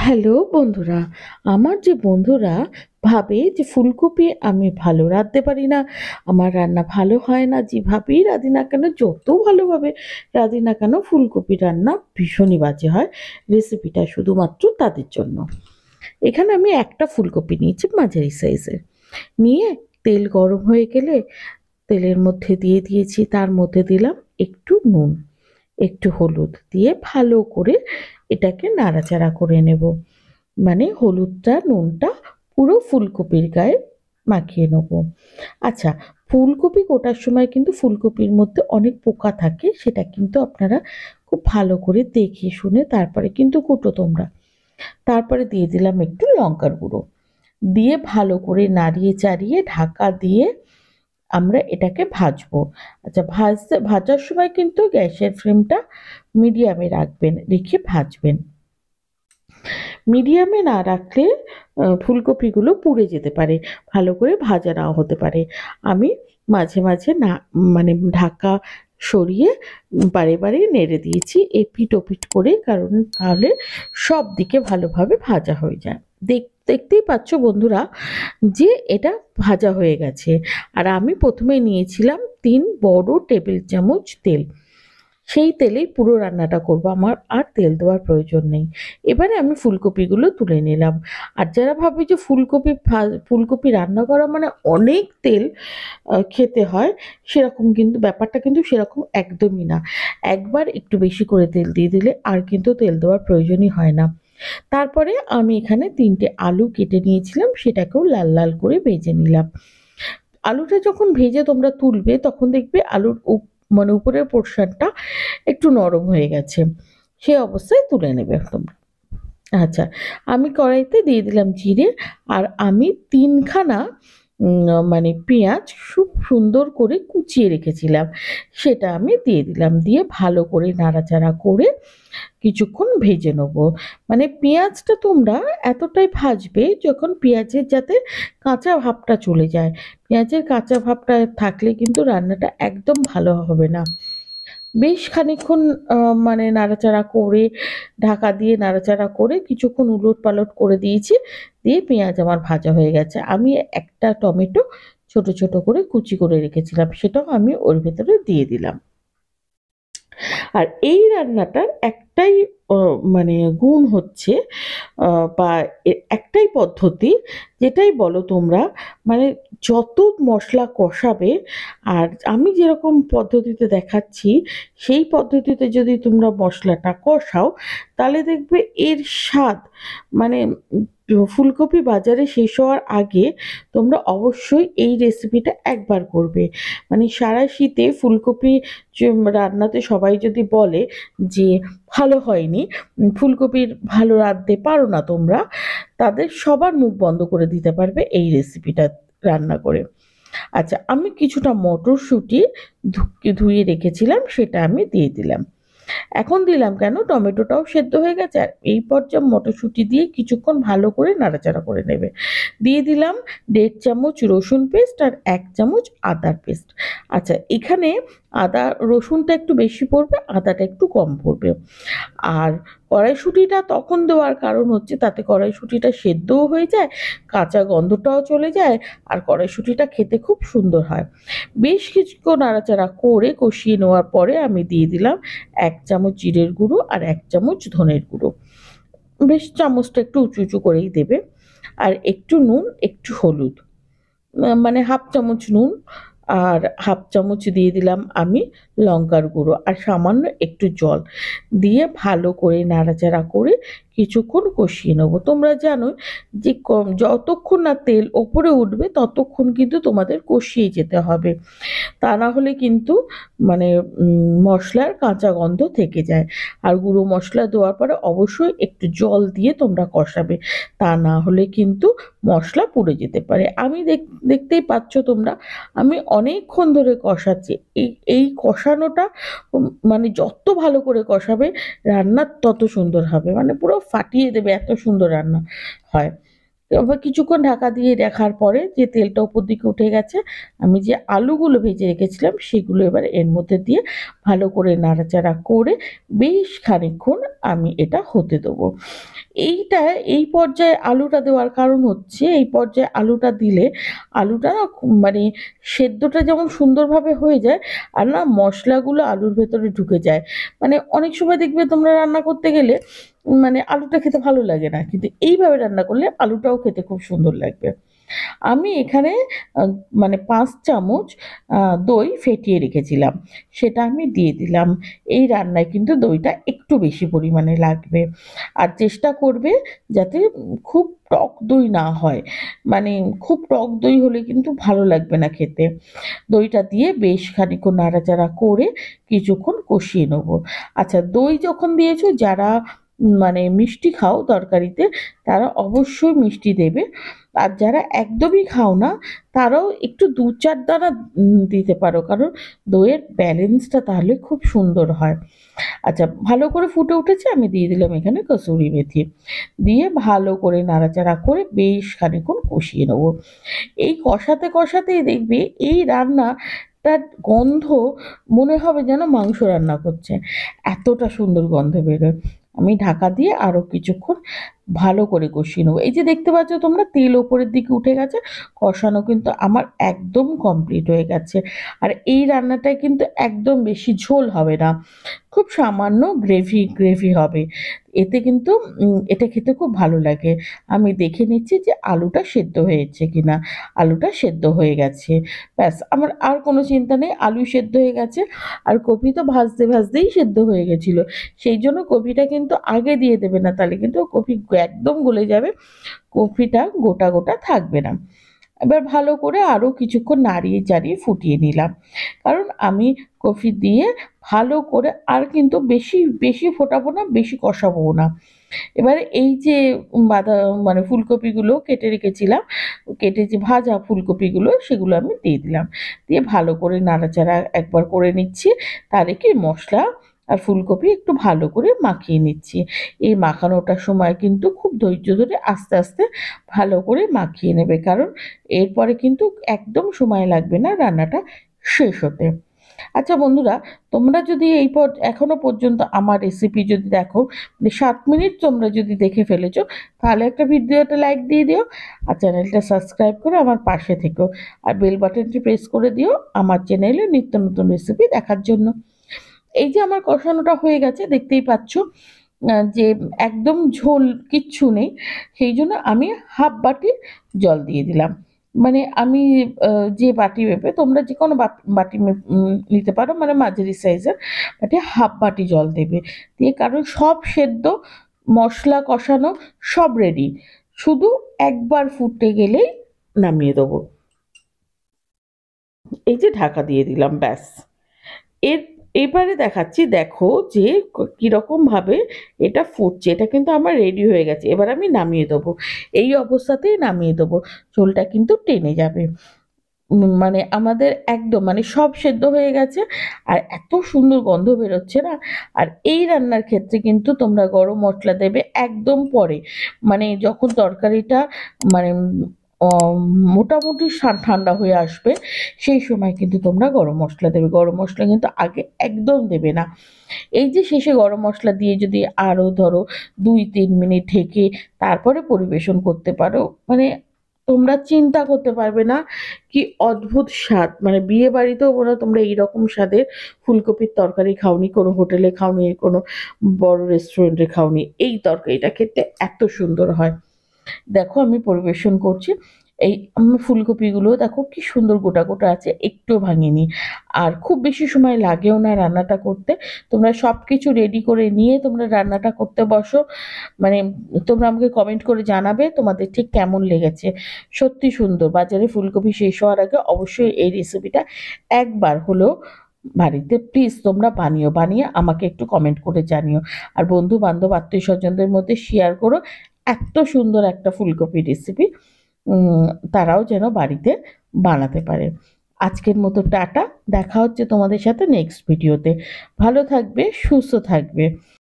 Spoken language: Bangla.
হ্যালো বন্ধুরা, আমার যে বন্ধুরা ভাবে যে ফুলকপি আমি ভালো রাঁধতে পারি না, আমার রান্না ভালো হয় না, যেভাবেই রাঁধি না কেন, যত ভালোভাবে রাঁধি না কেন ফুলকপি রান্না ভীষণই বাজে হয়। রেসিপিটা শুধুমাত্র তাদের জন্য। এখানে আমি একটা ফুলকপি নিয়েছি মাঝারি সাইজের। নিয়ে তেল গরম হয়ে গেলে তেলের মধ্যে দিয়ে দিয়েছি, তার মধ্যে দিলাম একটু নুন, একটু হলুদ দিয়ে ভালো করে এটাকে নাড়াচাড়া করে নেব। মানে হলুদটা নুনটা পুরো ফুলকপির গায়ে মাখিয়ে নেব। আচ্ছা, ফুলকপি কোটার সময় কিন্তু ফুলকপির মধ্যে অনেক পোকা থাকে, সেটা কিন্তু আপনারা খুব ভালো করে দেখে শুনে তারপরে কিন্তু কুটো তোমরা। তারপরে দিয়ে দিলাম একটু লঙ্কার গুঁড়ো, দিয়ে ভালো করে নাড়িয়ে চাড়িয়ে ঢাকা দিয়ে আমরা এটাকে ভাজবো। আচ্ছা, ভাজার সময় কিন্তু গ্যাসের ফ্লেমটা মিডিয়ামে রাখবেন, রেখে ভাজবেন। মিডিয়ামে না রাখলে ফুলকপিগুলো পুড়ে যেতে পারে, ভালো করে ভাজা নাও হতে পারে। আমি মাঝে মাঝে না মানে ঢাকা সরিয়ে বারে বারে নেড়ে দিয়েছি এপিট ওপিট করে, কারণ তাহলে সব দিকে ভালোভাবে ভাজা হয়ে যায়। দেখতেই পাচ্ছ বন্ধুরা যে এটা ভাজা হয়ে গেছে। আর আমি প্রথমে নিয়েছিলাম 3 বড় টেবিল চামচ তেল। সেই তেলেই পুরো রান্নাটা করব, আমার আর তেল দেওয়ার প্রয়োজন নেই। এবারে আমি ফুলকপিগুলো তুলে নিলাম। আর যারা ভাবে যে ফুলকপি রান্না করা মানে অনেক তেল খেতে হয়, সেরকম কিন্তু ব্যাপারটা কিন্তু সেরকম একদমই না। একবার একটু বেশি করে তেল দিয়ে দিলে আর কিন্তু তেল দেওয়ার প্রয়োজনই হয় না। তারপরে আমি এখানে 3টে আলু কেটে নিয়েছিলাম, সেটাকেও লাল লাল করে ভেজে নিলাম। আলুটা যখন ভেজে তোমরা তুলবে তখন দেখবে আলুর মানে উপরের পোর্শনটা একটু নরম হয়ে গেছে, সেই অবস্থায় তুলে নেবে তোমরা। আচ্ছা, আমি কড়াইতে দিয়ে দিলাম জিরে, আর আমি 3খানা মানে পেঁয়াজ খুব সুন্দর করে কুচিয়ে রেখেছিলাম, সেটা আমি দিয়ে দিলাম। দিয়ে ভালো করে নাড়াচাড়া করে কিছুক্ষণ ভেজে নেব। মানে পেঁয়াজটা তোমরা এতটাই ভাজবে যখন পেঁয়াজের যাতে কাঁচা ভাবটা চলে যায়। পেঁয়াজের কাঁচা ভাবটা থাকলে কিন্তু রান্নাটা একদম ভালো হবে না। বেশ খানিকক্ষণ মানে নাড়াচাড়া করে, ঢাকা দিয়ে নাড়াচাড়া করে কিছুক্ষণ উলটপালট করে দিয়েছি। দিয়ে পেঁয়াজ আমার ভাজা হয়ে গেছে। আমি একটা টমেটো ছোট ছোট করে কুচি করে রেখেছিলাম, সেটাও আমি ওর ভেতরে দিয়ে দিলাম। আর এই রান্নাটার একটাই মানে গুণ হচ্ছে, বা একটাই পদ্ধতি, যেটাই বলো তোমরা, মানে যত মশলা কষাবে, আর আমি যেরকম পদ্ধতিতে দেখাচ্ছি সেই পদ্ধতিতে যদি তোমরা মশলাটা কষাও, তাহলে দেখবে এর স্বাদ মানে ফুলকপি বাজারে শেষ হওয়ার আগে তোমরা অবশ্যই এই রেসিপিটা একবার করবে। মানে সারা শীতে ফুলকপি রান্নাতে সবাই যদি বলে যে ভালো হয়নি, ফুলকপির ভালো রাঁধতে পারো না তোমরা, তাদের সবার মুখ বন্ধ করে দিতে পারবে এই রেসিপিটা রান্না করে। আচ্ছা, আমি কিছুটা মটরশুঁটি ধুয়ে রেখেছিলাম, সেটা আমি দিয়ে দিলাম। এখন দিলাম কেন, টমেটোটাও সেদ্ধ হয়ে গেছে। আর এই পর্যায়ে মটরশুঁটি দিয়ে কিছুক্ষণ ভালো করে নাড়াচাড়া করে নেবে। দিয়ে দিলাম 1.5 চামচ রসুন পেস্ট আর 1 চামচ আদার পেস্ট। আচ্ছা, এখানে আদা রসুনটা একটু বেশি পড়বে, আদাটা একটু কম পড়বে। আর কড়াইশুঁটিটা তখন দেওয়ার কারণ হচ্ছে তাতে কড়াইশুঁটিটা সেদ্ধও হয়ে যায়, কাঁচা গন্ধটাও চলে যায়, আর কড়াইশুঁটিটা খেতে খুব সুন্দর হয়। বেশ কিছুক্ষণ নাড়াচাড়া করে কষিয়ে নেওয়ার পরে আমি দিয়ে দিলাম 1 চামচ জিরের গুঁড়ো আর 1 চামচ ধনের গুঁড়ো। বেশ চামচটা একটু উঁচু উঁচু করেই দেবে। আর একটু নুন, একটু হলুদ, মানে হাফ চামচ নুন, আর হাফ চামচ দিয়ে দিলাম আমি লঙ্কার গুঁড়ো, আর সামান্য একটু জল দিয়ে ভালো করে নাড়াচাড়া করে কিছুক্ষণ কষিয়ে নেবো। তোমরা জানো যে যতক্ষণ না তেল ওপরে উঠবে ততক্ষণ কিন্তু তোমাদের কষিয়ে যেতে হবে, তা না হলে কিন্তু মানে মশলার কাঁচা গন্ধ থেকে যায়। আর গুঁড়ো মশলা দেওয়ার পরে অবশ্যই একটু জল দিয়ে তোমরা কষাবে, তা না হলে কিন্তু মশলা পুড়ে যেতে পারে। আমি দেখতেই পাচ্ছ তোমরা, আমি অনেকক্ষণ ধরে কষাচ্ছি। এই কষানোটা মানে যত ভালো করে কষাবে রান্না তত সুন্দর হবে, মানে পুরো ফাটিয়ে দেবে, এত সুন্দর রান্না হয়। এবার কিছুক্ষণ ঢাকা দিয়ে রাখার পরে যে তেলটা উপর দিকে উঠে গেছে, আমি যে আলুগুলো ভেজে রেখেছিলাম সেগুলো এবার এর মধ্যে দিয়ে ভালো করে নাড়াচাড়া করে বেশ খানিকক্ষণ আমি এটা হতে দেবো। এইটা এই পর্যায়ে আলুটা দেওয়ার কারণ হচ্ছে, এই পর্যায়ে আলুটা দিলে আলুটা না মানে সেদ্ধটা যেমন সুন্দরভাবে হয়ে যায়, আর না মশলাগুলো আলুর ভেতরে ঢুকে যায়। মানে অনেক সময় দেখবে তোমরা রান্না করতে গেলে মানে আলুটা খেতে ভালো লাগে না, কিন্তু এইভাবে রান্না করলে আলুটাও খেতে খুব সুন্দর লাগবে। আমি এখানে আ মানে ৫ চামচ দই ফেটিয়ে রেখেছিলাম। সেটা আমি দিয়ে দিলাম। এই রান্নায় কিন্তু দইটা একটু বেশি পরিমাণে লাগবে। আর চেষ্টা করবে যাতে খুব টক দই না হয়। মানে খুব টক দই হলে কিন্তু ভালো লাগবে না খেতে। দইটা দিয়ে বেশ খানিকক্ষণ নাড়াচাড়া করে কিছুক্ষণ কষিয়ে নেব। আচ্ছা, দই যখন দিয়েছো, যারা মানে মিষ্টি খাও তরকারিতে, তারা অবশ্যই মিষ্টি দেবে। আর যারা একদমই খাও না, তারাও একটু ২-৪ দানা দিতে পারো, কারণ দইয়ের ব্যালেন্সটা তাহলে খুব সুন্দর হয়। আচ্ছা, ভালো করে ফুটে উঠেছে, আমি দিয়ে দিলাম এখানে কসুরি মেথি। দিয়ে ভালো করে নাড়াচাড়া করে বেশ খানিকক্ষণ কষিয়ে নেব। এই কষাতে কষাতেই দেখবে এই রান্নাটার গন্ধ মনে হবে যেন মাংস রান্না করছে, এতটা সুন্দর গন্ধ বেরোয়। আমি ঢাকা দিয়ে আরও কিছুক্ষণ ভালো করে কষিয়ে নেবো। এই যে দেখতে পাচ্ছ তোমরা, তেল ওপরের দিকে উঠে গেছে, কষানো কিন্তু আমার একদম কমপ্লিট হয়ে গেছে। আর এই রান্নাটায় কিন্তু একদম বেশি ঝোল হবে না, খুব সামান্য গ্রেভি গ্রেভি হবে। এতে কিন্তু এটা খেতে খুব ভালো লাগে। আমি দেখে নিচ্ছি যে আলুটা সেদ্ধ হয়েছে কিনা। আলুটা সেদ্ধ হয়ে গেছে, ব্যাস আমার আর কোনো চিন্তা নেই, আলু সেদ্ধ হয়ে গেছে। আর কপি তো ভাজতে ভাজতেই সেদ্ধ হয়ে গেছিলো, সেই জন্য কপিটা কিন্তু আগে দিয়ে দেবে না, তাহলে কিন্তু কপি একদম গলে যাবে, কপিটা গোটা গোটা থাকবে না। এবার ভালো করে আরও কিছুক্ষণ নাড়িয়ে চাড়িয়ে ফুটিয়ে নিলাম, কারণ আমি কফি দিয়ে ভালো করে আর কিন্তু বেশি বেশি ফোটাবো না, বেশি কষাবো না। এবারে এই যে বাঁধা মানে ফুলকপিগুলো কেটে রেখেছিলাম, কেটে যে ভাজা ফুলকপিগুলো সেগুলো আমি দিয়ে দিলাম। দিয়ে ভালো করে নাড়াচাড়া একবার করে নিচ্ছি, তাহলে কি মশলা আর ফুলকপি একটু ভালো করে মাখিয়ে নিচ্ছি। এই মাখানোটার সময় কিন্তু খুব ধৈর্য ধরে আস্তে আস্তে ভালো করে মাখিয়ে নেবে, কারণ এরপরে কিন্তু একদম সময় লাগবে না রান্নাটা শেষ হতে। আচ্ছা বন্ধুরা, তোমরা যদি এখনো পর্যন্ত আমার রেসিপি যদি দেখো, মানে ৭ মিনিট তোমরা যদি দেখে ফেলেছো, তাহলে একটা ভিডিওতে লাইক দিয়ে দিও, আর চ্যানেলটা সাবস্ক্রাইব করে আমার পাশে থেকো, আর বেল বাটনটি প্রেস করে দিও আমার চ্যানেলে নিত্য নতুন রেসিপি দেখার জন্য। এই যে আমার কষানোটা হয়ে গেছে, দেখতেই পাচ্ছ যে একদম ঝোল কিচ্ছু নেই, সেই জন্য আমি হাফ বাটি জল দিয়ে দিলাম। মানে আমি যে বাটি মেপে, তোমরা যে কোনো বাটি নিতে পারো, মানে মাঝারি সাইজের বাটি, হাফ বাটি জল দেবে। দিয়ে কারণ সব সেদ্ধ, মশলা কষানো সব রেডি, শুধু একবার ফুটে গেলেই নামিয়ে দেবো। এই যে ঢাকা দিয়ে দিলাম, ব্যাস। এর এবারে দেখাচ্ছি, দেখো যে কীরকমভাবে এটা ফুটছে, এটা কিন্তু আমার রেডি হয়ে গেছে। এবার আমি নামিয়ে দেবো, এই অবস্থাতেই নামিয়ে দেবো, ঝোলটা কিন্তু টেনে যাবে। মানে আমাদের একদম মানে সব সেদ্ধ হয়ে গেছে, আর এত সুন্দর গন্ধ বেরোচ্ছে না। আর এই রান্নার ক্ষেত্রে কিন্তু তোমরা গরম মশলা দেবে একদম পরে, মানে যখন তরকারিটা মানে মোটামুটি ঠান্ডা হয়ে আসবে, সেই সময় কিন্তু তোমরা গরম মশলা দেবে। গরম মশলা কিন্তু আগে একদম দেবে না। এই যে শেষে গরম মশলা দিয়ে যদি আরও ধরো ২-৩ মিনিট ঢেকে তারপরে পরিবেশন করতে পারো, মানে তোমরা চিন্তা করতে পারবে না কি অদ্ভুত স্বাদ। মানে বিয়ে বাড়িতেও মনে হয় তোমরা এইরকম স্বাদের ফুলকপির তরকারি খাওনি, কোনো হোটেলে খাওনি, কোনো বড় রেস্টুরেন্টে খাওনি, এই তরকারিটা খেতে এত সুন্দর হয়। দেখো আমি পরিবেশন করছি, এই আমার ফুলকপিগুলো দেখো কি সুন্দর গোটা গোটা আছে, একটুও ভাঙিনি। আর খুব বেশি সময় লাগেও না রান্নাটা করতে। তোমরা সব কিছু রেডি করে নিয়ে তোমরা রান্নাটা করতে বসো, মানে তোমরা আমাকে কমেন্ট করে জানাবে তোমাদের ঠিক কেমন লেগেছে। সত্যি সুন্দর। বাজারে ফুলকপি শেষ হওয়ার আগে অবশ্যই এই রেসিপিটা একবার হলেও বাড়িতে প্লিজ তোমরা বানিও, বানিয়ে আমাকে একটু কমেন্ট করে জানিও। আর বন্ধু বান্ধব আত্মীয় স্বজনদের মধ্যে শেয়ার করো এত সুন্দর একটা ফুলকপি রেসিপি, তারাও যেন বাড়িতে বানাতে পারে। আজকের মতো টাটা, দেখা হচ্ছে তোমাদের সাথে নেক্সট ভিডিওতে। ভালো থাকবে, সুস্থ থাকবে।